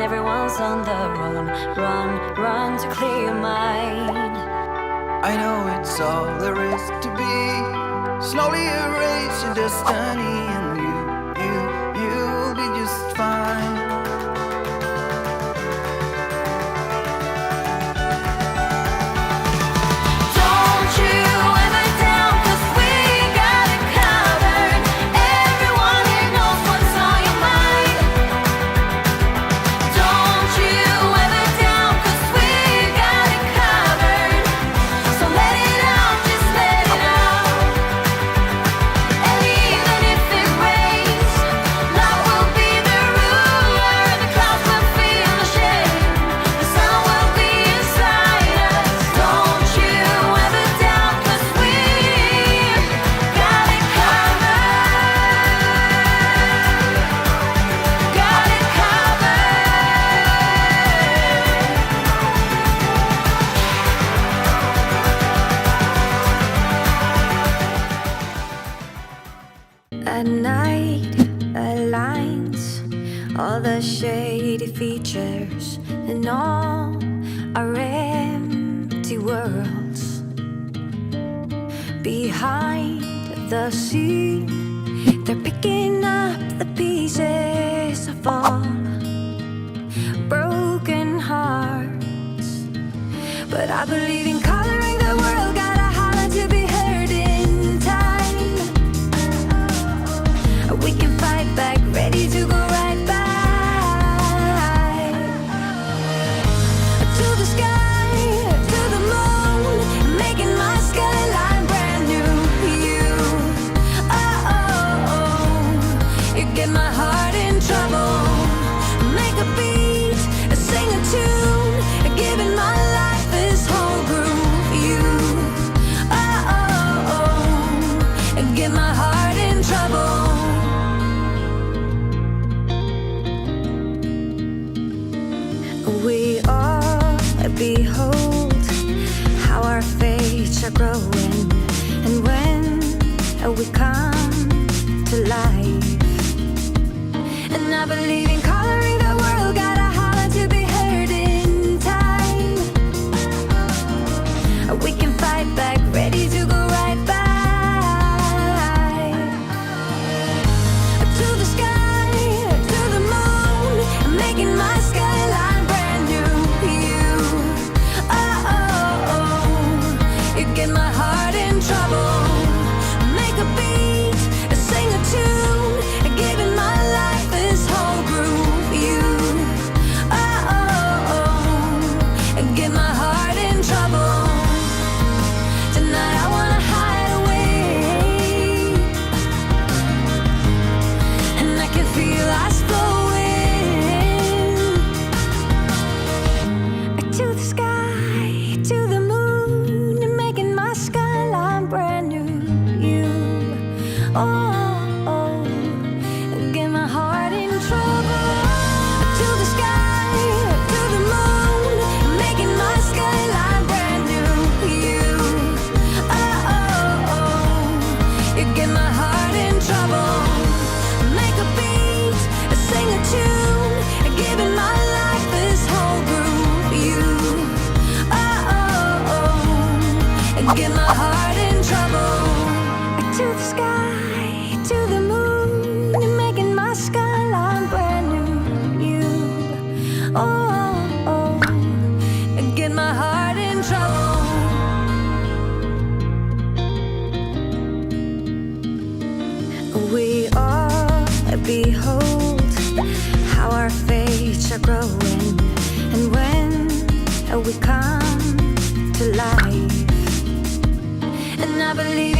everyone's on the run, run, run to clear your mind. I know it's all there is to be. Slowly erase your destiny, and you'll be just fine. At night aligns all the shady features and all our empty worlds. Behind the scene, they're picking up the pieces of all broken hearts. But I believe in coloring the world, gotta holler to be heard in time. We can fight back, ready to go right back to the sky, to the moon, making my skyline brand new. You, you get my heart in trouble. Make a beat, sing a tune, giving my life this whole groove. You, get my heart in trouble. We all behold how our fates are growing, and when we come to life. And I believe in coloring the world, gotta holler to be heard in time. We can fight back, ready to go right back to the sky, to the moon, making my skyline brand new. You get my heart in trouble. Make a beat, sing a tune, giving my life this whole groove. You, get my heart in trouble. Tonight I wanna hide away, and I can feel us flowing to the sky, to the moon, and making my skyline brand new. You, get my heart in trouble. To the sky, to the moon, making my skyline brand new. You get my heart in trouble. Make a beat, sing a tune, giving my life this whole groove. You, get my heart in trouble. To the sky, to the moon, making my skyline brand new. You, get my heart in trouble. We all behold how our fates are growing, and when we come to life. And I believe